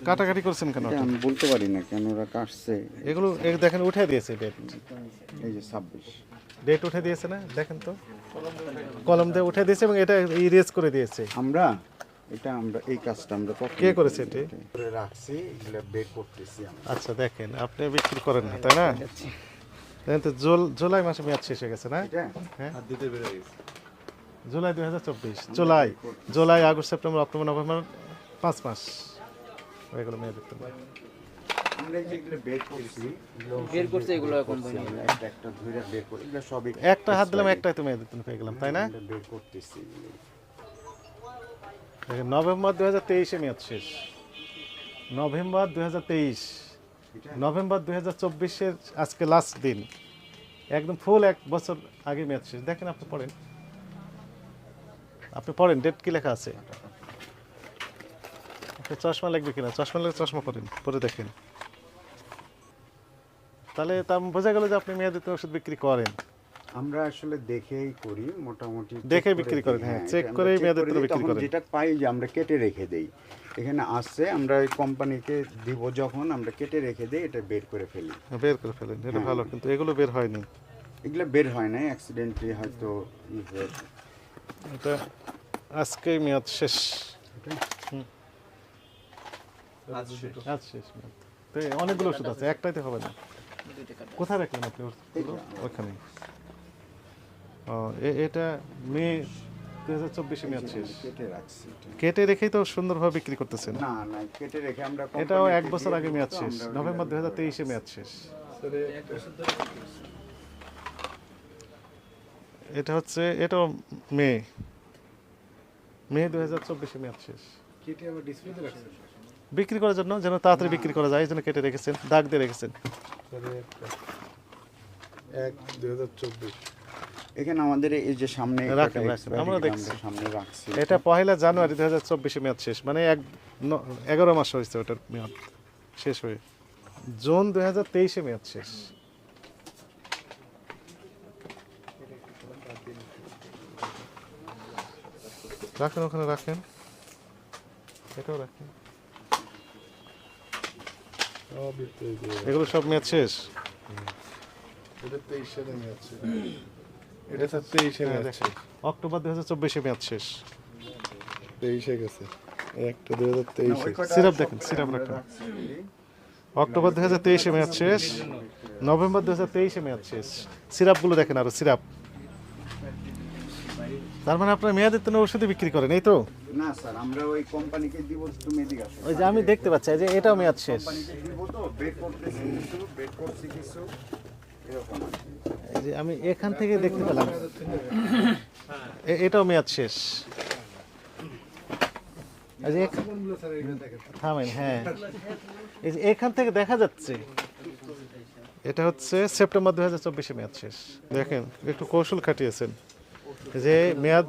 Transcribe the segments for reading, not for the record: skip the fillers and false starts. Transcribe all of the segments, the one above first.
কাটাকাটি করছেন কেন? এটা আমি বলতে পারি না কেন ওরা কাটছে। এগুলো দেখেন উঠে দিয়েছে ডেট, এই যে 26 ডেট উঠে দিয়েছে না, দেখেন তো কলম দিয়ে উঠে দিয়েছে এবং এটা ইরেজ করে দিয়েছে। আমরা এই কাজটা আমরা কে করেছে এটি? করে রাখছি, এগুলো বের করতেছি আমরা। আচ্ছা দেখেন, আপনি বিক্রি করেন না তাই না? দেখেন তো জুলাই মাসে মেয়াদ শেষ হয়ে গেছে না? এটা হ্যাঁ July 2024, July August September October November 5 মাস হয়ে গেল মেয়াদ দিতে। আমরা যেগুলো বের করছে এগুলো কোম্পানি একটা ধরে বের করি, এগুলো সবই একটা হাত দিলাম, একটাই তো মেয়াদ দিতে পেয়ে গেলাম তাই না? বের করতেছি। দেখেন নভেম্বর 2023-এ মেয়াদ শেষ, নভেম্বর 2023, নভেম্বর 2024-এর আজকে লাস্ট দিন, একদম ফুল 1 বছর আগে মেয়াদ শেষ। দেখেন আপনি পড়েন ডেট কি লেখা আছে। আপনি চশমা লাগবে কিনা, চশমা লাগলে চশমা পরে দেখেন, তাহলে তা বোঝা গেল যে আপনি মেয়াদিত ওষুধ বিক্রি করেন। আমরা আসলে দেখেই করি, মোটামুটি দেখে বিক্রি করেন, হ্যাঁ চেক করেই মেয়াদিত বিক্রি করেন। যেটা পাই যে আমরা কেটে রেখে দেই, এখানে আসছে আমরা ওই কোম্পানিকে দিব, যখন আমরা কেটে রেখে দেই এটা বের করে ফেলি। বের করে ফেলেন, এটা ভালো, কিন্তু এগুলো বের হয়নি। এগুলো বের হয় না, অ্যাক্সিডেন্টলি হয়তো এটা আজকে মেয়াদ শেষ, আজ শেষ মেয়াদ। তো অনেকগুলো ওষুধ আছে, একটাইতে হবে না। কোথায় রাখলেন আপনি ওষুধগুলো? ওখানে। ও এটা মে 2024-এ মেয়াদ শেষ, কেটে রাখছি। কেটে রেখেই তো সুন্দরভাবে বিক্রি করতেছেন। না না, কেটে রেখে আমরা এটাও 1 বছর আগে মেয়াদ শেষ, নভেম্বর 2023-এ মেয়াদ শেষ। এটা হচ্ছে, এটাও মে 2024-এ মেয়াদ শেষ। বিক্রি করার জন্য, যেন তাড়াতাড়ি বিক্রি করা যায়, এই জন্য কেটে রেখেছেন, দাগ দিয়ে রেখেছেন। 1/2024 এখানে আমাদের এই যে সামনে রাখেন, আমরা দেখছি সামনে রাখছি। এটা 1 জানুয়ারি 2024-এ মেয়াদ শেষ, মানে 11 মাস হয়েছে ওটার মেয়াদ শেষ হয়ে। জুন 2023-এ মেয়াদ শেষ। রাখেন, ওখানে রাখেন, এটাও রাখেন। এগুলো সব মেয়াদ শেষ। অক্টোবর 2024-এ মেয়াদ শেষ। 23-এ গেছে, একটা 2023-এ। সিরাপ দেখেন, সিরাপ রাখেন। অক্টোবর 2023-এ মেয়াদ শেষ, নভেম্বর 2023-এ মেয়াদ শেষ। সিরাপগুলো দেখেন, আরো সিরাপ। তার মানে আপনারা মেয়াদের জন্য ওষুধই বিক্রি করেন, এই তো? না স্যার, আমরা ওই কোম্পানিকে দিব, তুমি এদিকে আসো। ওই যে আমি দেখতে পাচ্ছি যে এটাও মেয়াদ শেষ। কোম্পানিকে দিব তো, বের করতেছি কিছু, বের করছি কিছু এরকম আর কি। এই যে আমি এখান থেকে দেখতে পেলাম এটাও মেয়াদ শেষ। এই যে থামেন, হ্যাঁ এই যে এখান থেকে দেখা যাচ্ছে এটা হচ্ছে সেপ্টেম্বর 2024-এ মেয়াদ শেষ। দেখেন একটু কৌশল খাটিয়েছেন, যে মেয়াদ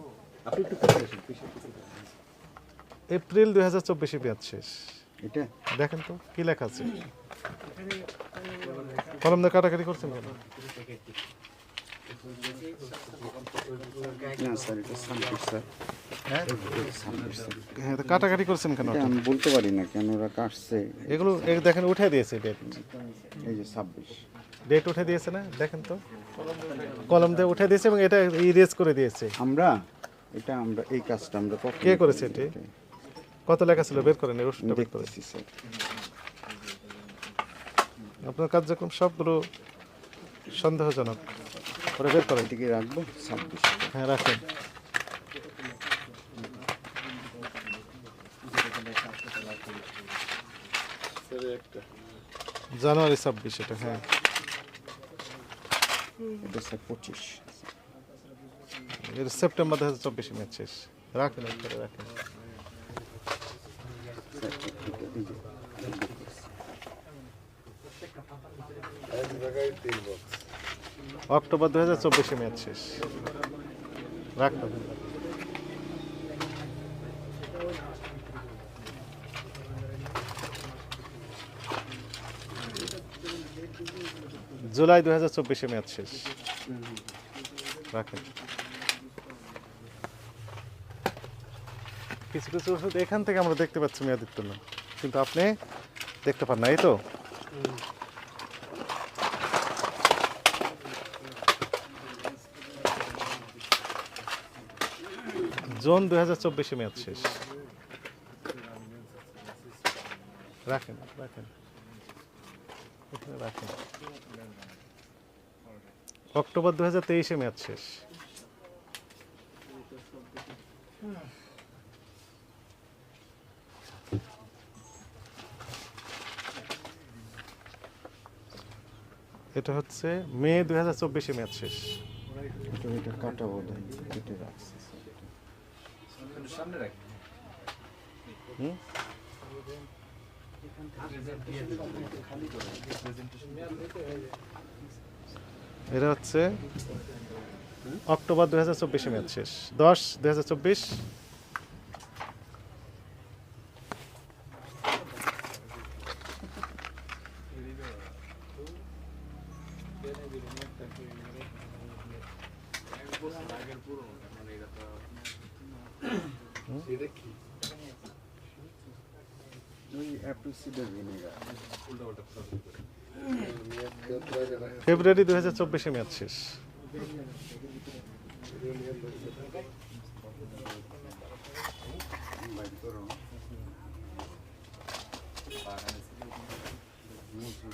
এপ্রিল 2024-এ মেয়াদ শেষ। এটা দেখেন তো কি লেখা আছে, কলম দিয়ে কাটাকাটি করছেন কেন? না স্যার, এটা সামপিস স্যার। হ্যাঁ, তো কাটাকাটি করছেন কেন? এটা আমি বলতে পারি না কেন ওরা কাটছে। এগুলো দেখেন উঠে দিয়েছে ডেট, এই যে 26 ডেট উঠে দিয়েছে না, দেখেন তো কলম দিয়ে উঠে দিয়েছে এবং এটা ইরেজ করে দিয়েছে। আমরা এই কাজটা আমরা কে করেছে এটি? কত লেখা ছিল, বের করেন, এই ওষুধটা বের করেন। দেখতেছি স্যার। আপনার কার্যক্রম সবগুলো সন্দেহজনক, ওরা বের করেন। এদিকে রাখবো 26। হ্যাঁ রাখেন। জানুয়ারি 26 এটা, হ্যাঁ এটা স্যার 25। এটা সেপ্টেম্বর 2024-এ মেয়াদ শেষ। রাখেন, একবারে রাখেন। অক্টোবর 2024-এ মেয়াদ শেষ। রাখবেন। জুলাই 2024-এ মেয়াদ শেষ। রাখেন। কিছু কিছু ওষুধ এখান থেকে আমরা দেখতে পাচ্ছি মেয়াদ উত্তীর্ণ। কিন্তু আপনি দেখতে পান না, এই তো। জুন 2024 মেয়াদ শেষ। রাখেন রাখেন এখানে রাখেন। অক্টোবর 2023 মেয়াদ শেষ। এটা হচ্ছে মে 2024 মেয়াদ শেষ। এটা কাটা বোধ হয় কেটে রাখছে। হুম? এটা হচ্ছে অক্টোবর 2024 মেয়াদ শেষ। 10/2024। ওই অ্যাপল সিডার ভিনেগার। ফেব্রুয়ারি 2024 মেয়াদ শেষ। বাইর করো। মুসুর